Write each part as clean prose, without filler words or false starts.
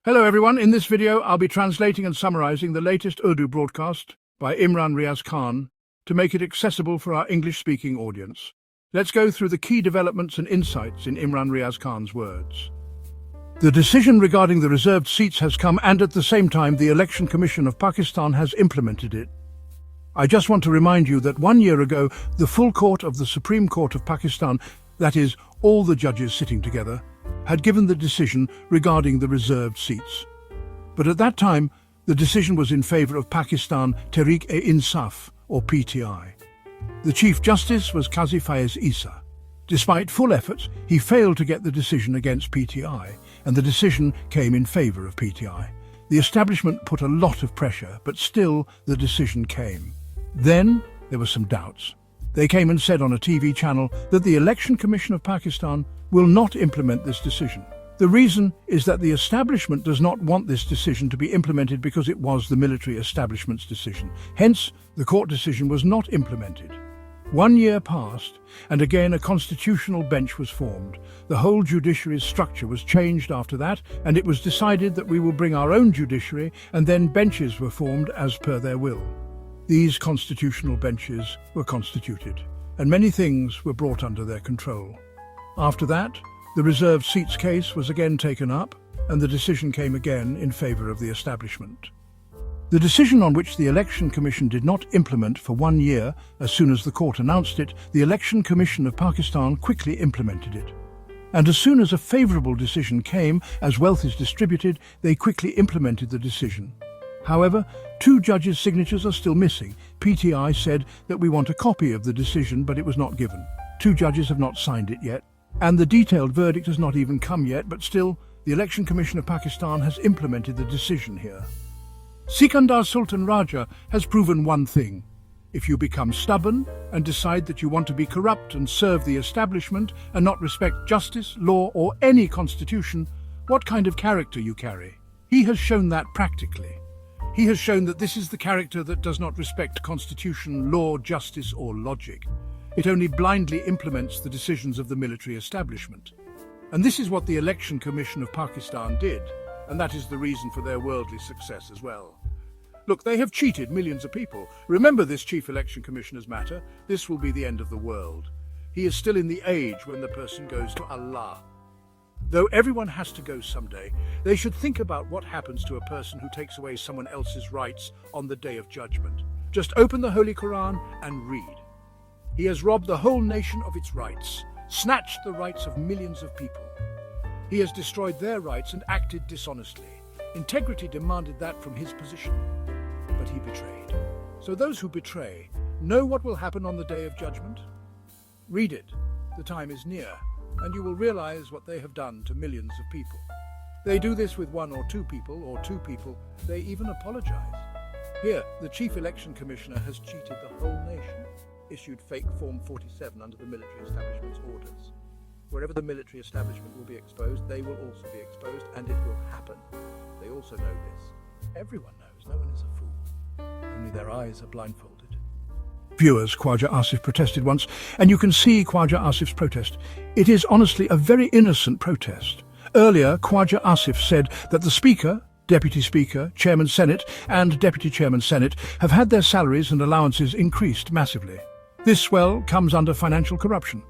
Hello everyone, in this video I'll be translating and summarizing the latest Urdu broadcast by Imran Riaz Khan to make it accessible for our English-speaking audience. Let's go through the key developments and insights in Imran Riaz Khan's words. The decision regarding the reserved seats has come, and at the same time the Election Commission of Pakistan has implemented it. I just want to remind you that 1 year ago the full court of the Supreme Court of Pakistan, that is, all the judges sitting together, had given the decision regarding the reserved seats. But at that time, the decision was in favour of Pakistan Tehreek-e-Insaf, or PTI. The Chief Justice was Qazi Faiz Isa. Despite full efforts, he failed to get the decision against PTI, and the decision came in favour of PTI. The establishment put a lot of pressure, but still the decision came. Then there were some doubts. They came and said on a TV channel that the Election Commission of Pakistan will not implement this decision. The reason is that the establishment does not want this decision to be implemented because it was the military establishment's decision. Hence, the court decision was not implemented. 1 year passed, and again a constitutional bench was formed. The whole judiciary's structure was changed after that, and it was decided that we will bring our own judiciary, and then benches were formed as per their will. These constitutional benches were constituted, and many things were brought under their control. After that, the reserved seats case was again taken up, and the decision came again in favour of the establishment. The decision on which the Election Commission did not implement for 1 year, as soon as the court announced it, the Election Commission of Pakistan quickly implemented it. And as soon as a favourable decision came, as wealth is distributed, they quickly implemented the decision. However, 2 judges' signatures are still missing. PTI said that we want a copy of the decision, but it was not given. 2 judges have not signed it yet, and the detailed verdict has not even come yet, but still, the Election Commission of Pakistan has implemented the decision here. Sikandar Sultan Raja has proven one thing. If you become stubborn and decide that you want to be corrupt and serve the establishment and not respect justice, law, or any constitution, what kind of character you carry? He has shown that practically. He has shown that this is the character that does not respect constitution, law, justice, or logic. It only blindly implements the decisions of the military establishment. And this is what the Election Commission of Pakistan did, and that is the reason for their worldly success as well. Look, they have cheated millions of people. Remember this Chief Election Commissioner's matter. This will be the end of the world. He is still in the age when the person goes to Allah. Though everyone has to go someday, they should think about what happens to a person who takes away someone else's rights on the Day of Judgment. Just open the Holy Quran and read. He has robbed the whole nation of its rights, snatched the rights of millions of people. He has destroyed their rights and acted dishonestly. Integrity demanded that from his position, but he betrayed. So those who betray know what will happen on the Day of Judgment. Read it. The time is near, and you will realize what they have done to millions of people. They do this with 1 or 2 people, or 2 people. They even apologize. Here, the Chief Election Commissioner has cheated the whole nation. Issued fake Form 47 under the military establishment's orders. Wherever the military establishment will be exposed, they will also be exposed, and it will happen. They also know this. Everyone knows, no one is a fool. Only their eyes are blindfolded. Viewers, Khwaja Asif protested once, and you can see Khwaja Asif's protest. It is honestly a very innocent protest. Earlier, Khwaja Asif said that the Speaker, Deputy Speaker, Chairman Senate, and Deputy Chairman Senate have had their salaries and allowances increased massively. This, well, comes under financial corruption.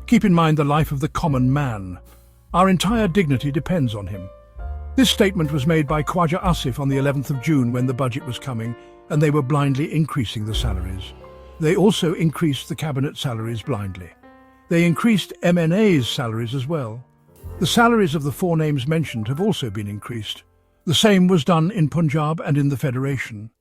Keep in mind the life of the common man. Our entire dignity depends on him. This statement was made by Khwaja Asif on the 11th of June when the budget was coming, and they were blindly increasing the salaries. They also increased the cabinet salaries blindly. They increased MNA's salaries as well. The salaries of the 4 names mentioned have also been increased. The same was done in Punjab and in the Federation.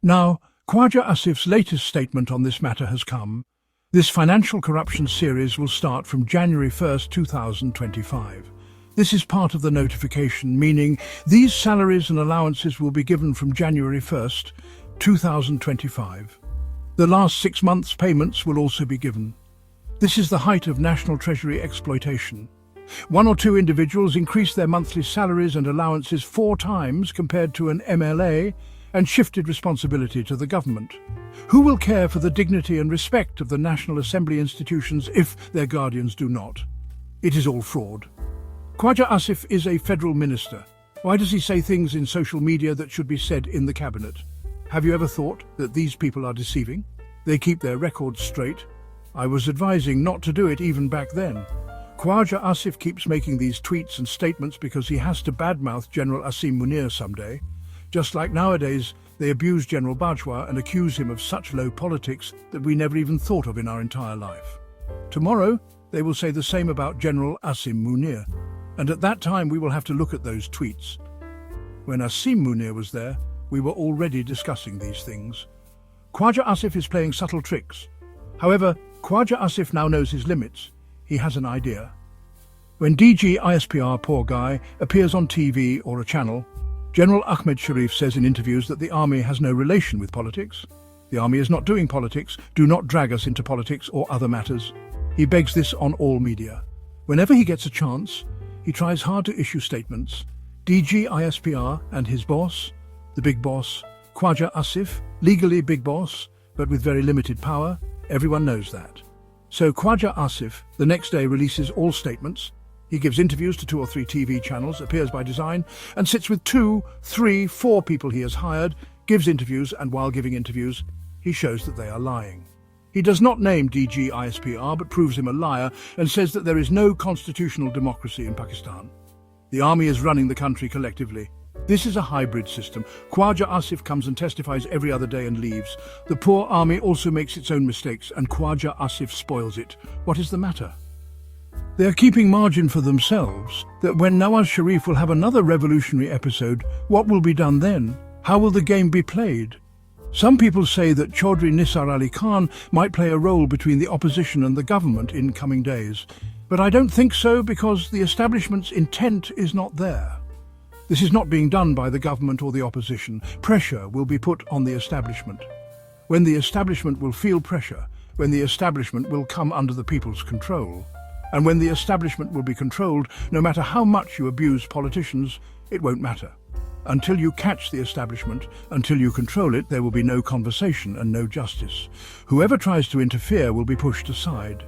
Now, Khwaja Asif's latest statement on this matter has come. This financial corruption series will start from January 1st, 2025. This is part of the notification, meaning these salaries and allowances will be given from January 1st, 2025. The last 6 months' payments will also be given. This is the height of National Treasury exploitation. 1 or 2 individuals increased their monthly salaries and allowances 4 times compared to an MLA, and shifted responsibility to the government. Who will care for the dignity and respect of the National Assembly institutions if their guardians do not? It is all fraud. Khwaja Asif is a federal minister. Why does he say things in social media that should be said in the cabinet? Have you ever thought that these people are deceiving? They keep their records straight. I was advising not to do it even back then. Khwaja Asif keeps making these tweets and statements because he has to badmouth General Asim Munir someday. Just like nowadays, they abuse General Bajwa and accuse him of such low politics that we never even thought of in our entire life. Tomorrow, they will say the same about General Asim Munir. And at that time, we will have to look at those tweets. When Asim Munir was there, we were already discussing these things. Khwaja Asif is playing subtle tricks. However, Khwaja Asif now knows his limits. He has an idea. When DG ISPR, poor guy, appears on TV or a channel, General Ahmed Sharif says in interviews that the army has no relation with politics. The army is not doing politics. Do not drag us into politics or other matters. He begs this on all media. Whenever he gets a chance, he tries hard to issue statements. DG ISPR and his boss, the big boss, Khwaja Asif, legally big boss, but with very limited power, everyone knows that. So Khwaja Asif the next day releases all statements. He gives interviews to 2 or 3 TV channels, appears by design, and sits with 2, 3, 4 people he has hired, gives interviews, and while giving interviews, he shows that they are lying. He does not name DG ISPR, but proves him a liar and says that there is no constitutional democracy in Pakistan. The army is running the country collectively. This is a hybrid system. Khwaja Asif comes and testifies every other day and leaves. The poor army also makes its own mistakes, and Khwaja Asif spoils it. What is the matter? They are keeping margin for themselves, that when Nawaz Sharif will have another revolutionary episode, what will be done then? How will the game be played? Some people say that Chaudhry Nisar Ali Khan might play a role between the opposition and the government in coming days. But I don't think so, because the establishment's intent is not there. This is not being done by the government or the opposition. Pressure will be put on the establishment. When the establishment will feel pressure, when the establishment will come under the people's control, and when the establishment will be controlled, no matter how much you abuse politicians, it won't matter. Until you catch the establishment, until you control it, there will be no conversation and no justice. Whoever tries to interfere will be pushed aside.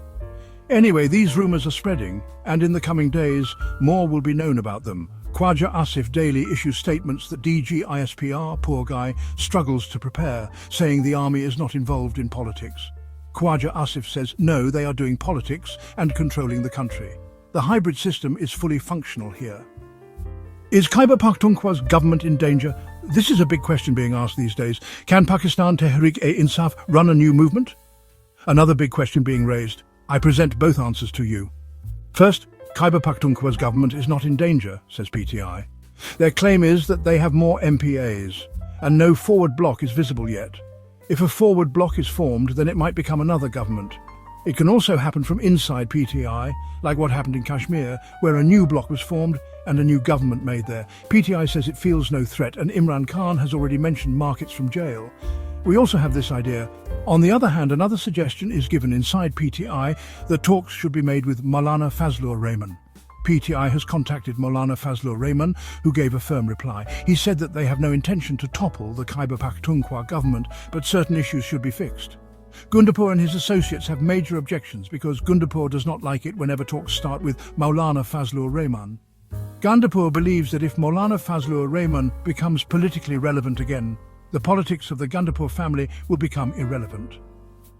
Anyway, these rumours are spreading, and in the coming days, more will be known about them. Khwaja Asif daily issues statements that DG ISPR, poor guy, struggles to prepare, saying the army is not involved in politics. Khwaja Asif says no, they are doing politics and controlling the country. The hybrid system is fully functional here. Is Khyber Pakhtunkhwa's government in danger? This is a big question being asked these days. Can Pakistan Tehreek-e-Insaf run a new movement? Another big question being raised. I present both answers to you. First, Khyber Pakhtunkhwa's government is not in danger, says PTI. Their claim is that they have more MPAs, and no forward bloc is visible yet. If a forward bloc is formed, then it might become another government. It can also happen from inside PTI, like what happened in Kashmir, where a new bloc was formed and a new government made there. PTI says it feels no threat, and Imran Khan has already mentioned markets from jail. We also have this idea. On the other hand, another suggestion is given inside PTI that talks should be made with Maulana Fazlur Rahman. PTI has contacted Maulana Fazlur Rahman, who gave a firm reply. He said that they have no intention to topple the Khyber Pakhtunkhwa government, but certain issues should be fixed. Gundapur and his associates have major objections because Gundapur does not like it whenever talks start with Maulana Fazlur Rahman. Gundapur believes that if Maulana Fazlur Rahman becomes politically relevant again, the politics of the Gundapur family will become irrelevant.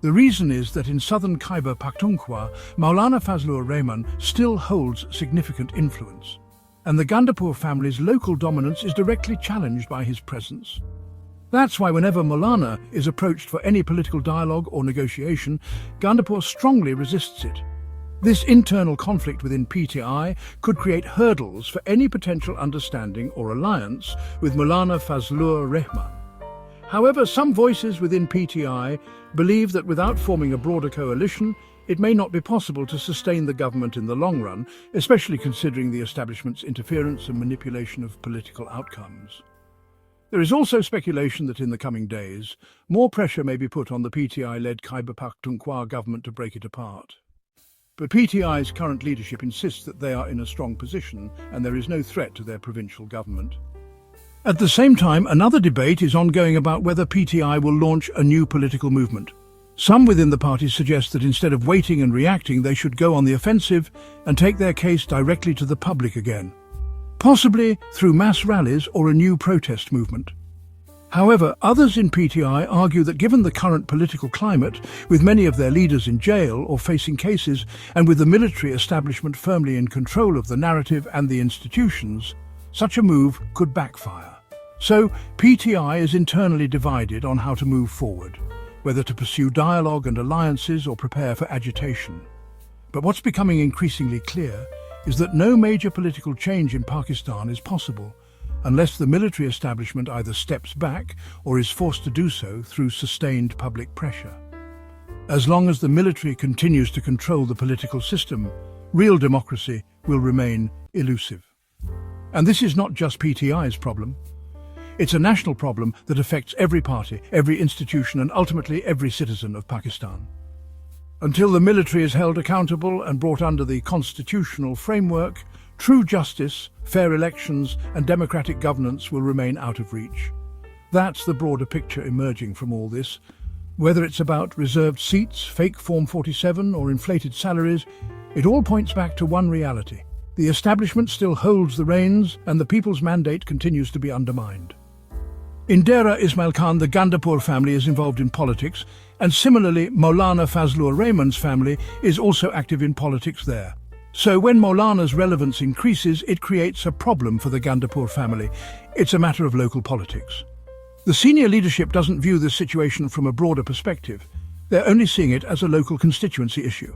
The reason is that in southern Khyber Pakhtunkhwa, Maulana Fazlur Rahman still holds significant influence, and the Gundapur family's local dominance is directly challenged by his presence. That's why whenever Maulana is approached for any political dialogue or negotiation, Gundapur strongly resists it. This internal conflict within PTI could create hurdles for any potential understanding or alliance with Maulana Fazlur Rahman. However, some voices within PTI believe that without forming a broader coalition, it may not be possible to sustain the government in the long run, especially considering the establishment's interference and manipulation of political outcomes. There is also speculation that in the coming days, more pressure may be put on the PTI-led Khyber Pakhtunkhwa government to break it apart. But PTI's current leadership insists that they are in a strong position and there is no threat to their provincial government. At the same time, another debate is ongoing about whether PTI will launch a new political movement. Some within the party suggest that instead of waiting and reacting, they should go on the offensive and take their case directly to the public again. possibly through mass rallies or a new protest movement. However, others in PTI argue that given the current political climate, with many of their leaders in jail or facing cases, and with the military establishment firmly in control of the narrative and the institutions, such a move could backfire. So, PTI is internally divided on how to move forward, whether to pursue dialogue and alliances or prepare for agitation. But what's becoming increasingly clear is that no major political change in Pakistan is possible unless the military establishment either steps back or is forced to do so through sustained public pressure. As long as the military continues to control the political system, real democracy will remain elusive. And this is not just PTI's problem. It's a national problem that affects every party, every institution, and ultimately every citizen of Pakistan. Until the military is held accountable and brought under the constitutional framework, true justice, fair elections, and democratic governance will remain out of reach. That's the broader picture emerging from all this. Whether it's about reserved seats, fake Form 47, or inflated salaries, it all points back to one reality. The establishment still holds the reins, and the people's mandate continues to be undermined. In Dera Ismail Khan, the Gandapur family is involved in politics, and similarly, Maulana Fazlur Rahman's family is also active in politics there. So when Maulana's relevance increases, it creates a problem for the Gandapur family. It's a matter of local politics. The senior leadership doesn't view this situation from a broader perspective. They're only seeing it as a local constituency issue.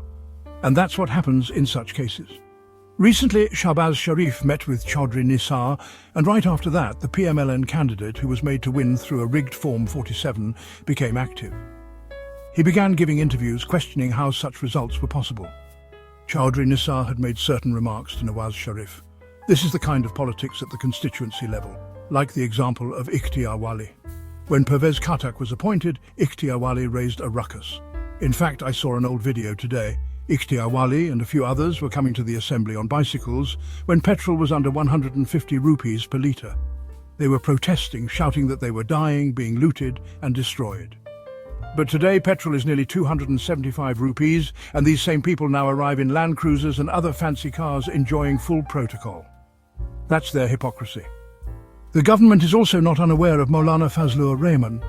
And that's what happens in such cases. Recently, Shahbaz Sharif met with Chaudhry Nisar, and right after that, the PMLN candidate, who was made to win through a rigged Form 47, became active. He began giving interviews questioning how such results were possible. Chaudhry Nisar had made certain remarks to Nawaz Sharif. This is the kind of politics at the constituency level, like the example of Ikhtiyar Wali. When Pervez Khattak was appointed, Ikhtiyar Wali raised a ruckus. In fact, I saw an old video today. Ikhtiyar Wali and a few others were coming to the assembly on bicycles when petrol was under 150 rupees per litre. They were protesting, shouting that they were dying, being looted and destroyed. But today petrol is nearly 275 rupees, and these same people now arrive in Land Cruisers and other fancy cars enjoying full protocol. That's their hypocrisy. The government is also not unaware of Maulana Fazlur Rahman.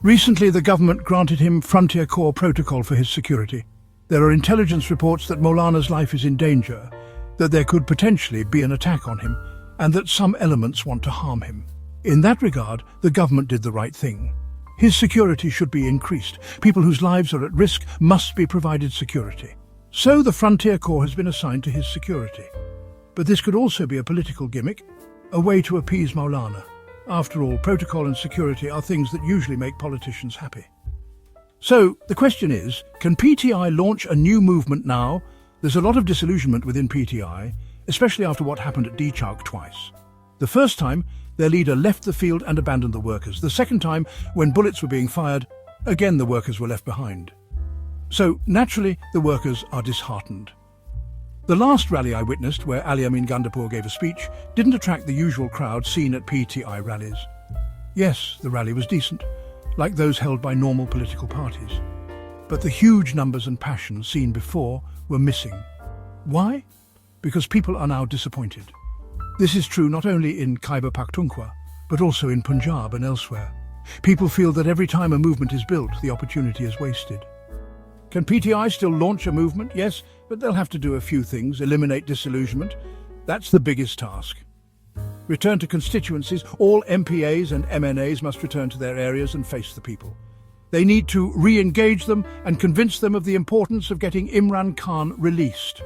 Recently, the government granted him Frontier Corps protocol for his security. There are intelligence reports that Maulana's life is in danger, that there could potentially be an attack on him, and that some elements want to harm him. In that regard, the government did the right thing. His security should be increased. People whose lives are at risk must be provided security. So the Frontier Corps has been assigned to his security. But this could also be a political gimmick, a way to appease Maulana. After all, protocol and security are things that usually make politicians happy. So the question is, can PTI launch a new movement now? There's a lot of disillusionment within PTI, especially after what happened at D-Chowk twice. The first time, their leader left the field and abandoned the workers. The second time, when bullets were being fired, again the workers were left behind. So, naturally, the workers are disheartened. The last rally I witnessed, where Ali Amin Gandapur gave a speech, didn't attract the usual crowd seen at PTI rallies. Yes, the rally was decent, like those held by normal political parties. But the huge numbers and passion seen before were missing. Why? Because people are now disappointed. This is true not only in Khyber Pakhtunkhwa, but also in Punjab and elsewhere. People feel that every time a movement is built, the opportunity is wasted. Can PTI still launch a movement? Yes, but they'll have to do a few things, eliminate disillusionment. That's the biggest task. Return to constituencies. All MPAs and MNAs must return to their areas and face the people. They need to re-engage them and convince them of the importance of getting Imran Khan released.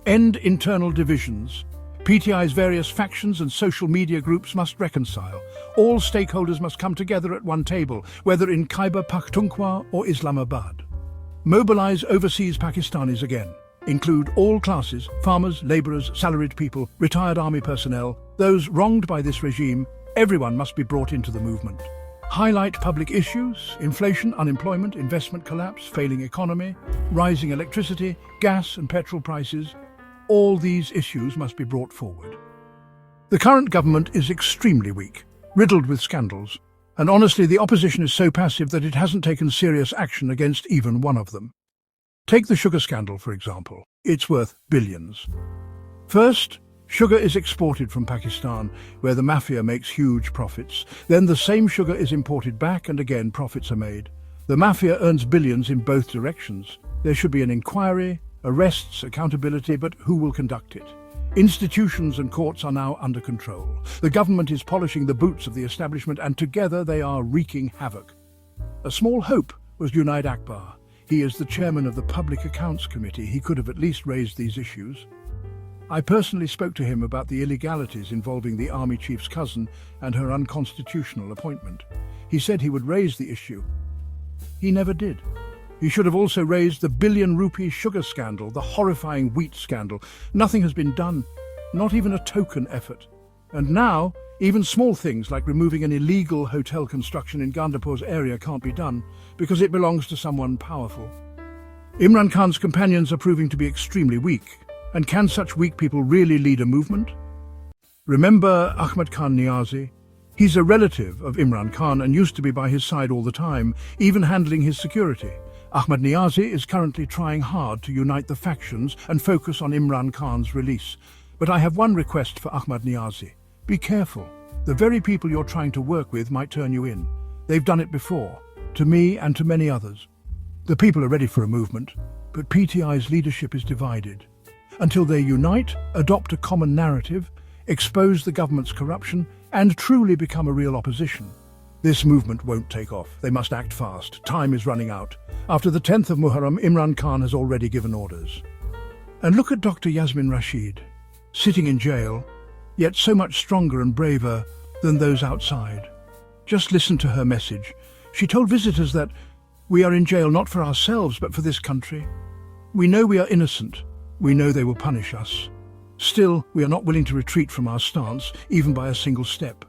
End internal divisions. PTI's various factions and social media groups must reconcile. All stakeholders must come together at one table, whether in Khyber Pakhtunkhwa or Islamabad. Mobilize overseas Pakistanis again. Include all classes, farmers, labourers, salaried people, retired army personnel, those wronged by this regime. Everyone must be brought into the movement. Highlight public issues: inflation, unemployment, investment collapse, failing economy, rising electricity, gas and petrol prices. All these issues must be brought forward. The current government is extremely weak, riddled with scandals, and honestly the opposition is so passive that it hasn't taken serious action against even one of them. Take the sugar scandal, for example. It's worth billions. First, Sugar is exported from Pakistan, where the mafia makes huge profits. Then the same sugar is imported back and again profits are made. The mafia earns billions in both directions. There should be an inquiry, arrests, accountability, but who will conduct it? Institutions and courts are now under control. The government is polishing the boots of the establishment, and together they are wreaking havoc. A small hope was Junaid Akbar. He is the chairman of the Public Accounts Committee. He could have at least raised these issues. I personally spoke to him about the illegalities involving the army chief's cousin and her unconstitutional appointment. He said he would raise the issue. He never did. He should have also raised the billion-rupee sugar scandal, the horrifying wheat scandal. Nothing has been done, not even a token effort. And now, even small things like removing an illegal hotel construction in Gandapur's area can't be done because it belongs to someone powerful. Imran Khan's companions are proving to be extremely weak. And can such weak people really lead a movement? Remember Ahmad Khan Niazi? He's a relative of Imran Khan and used to be by his side all the time, even handling his security. Ahmad Niazi is currently trying hard to unite the factions and focus on Imran Khan's release. But I have one request for Ahmad Niazi. Be careful. The very people you're trying to work with might turn you in. They've done it before, to me and to many others. The people are ready for a movement, but PTI's leadership is divided. Until they unite, adopt a common narrative, expose the government's corruption, and truly become a real opposition, this movement won't take off. They must act fast. Time is running out. After the 10th of Muharram, Imran Khan has already given orders. And look at Dr. Yasmin Rashid, sitting in jail, yet so much stronger and braver than those outside. Just listen to her message. She told visitors that we are in jail not for ourselves, but for this country. We know we are innocent. We know they will punish us. Still, we are not willing to retreat from our stance, even by a single step.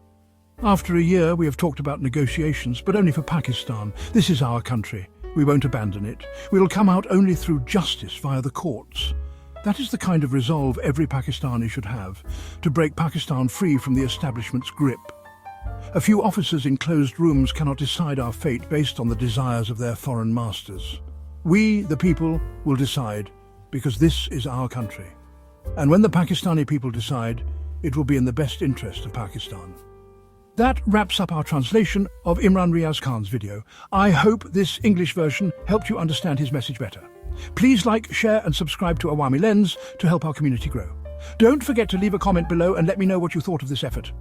After a year, we have talked about negotiations, but only for Pakistan. This is our country. We won't abandon it. We will come out only through justice via the courts. That is the kind of resolve every Pakistani should have, to break Pakistan free from the establishment's grip. A few officers in closed rooms cannot decide our fate based on the desires of their foreign masters. We, the people, will decide, because this is our country. And when the Pakistani people decide, it will be in the best interest of Pakistan. That wraps up our translation of Imran Riaz Khan's video. I hope this English version helped you understand his message better. Please like, share and subscribe to Awami Lens to help our community grow. Don't forget to leave a comment below and let me know what you thought of this effort.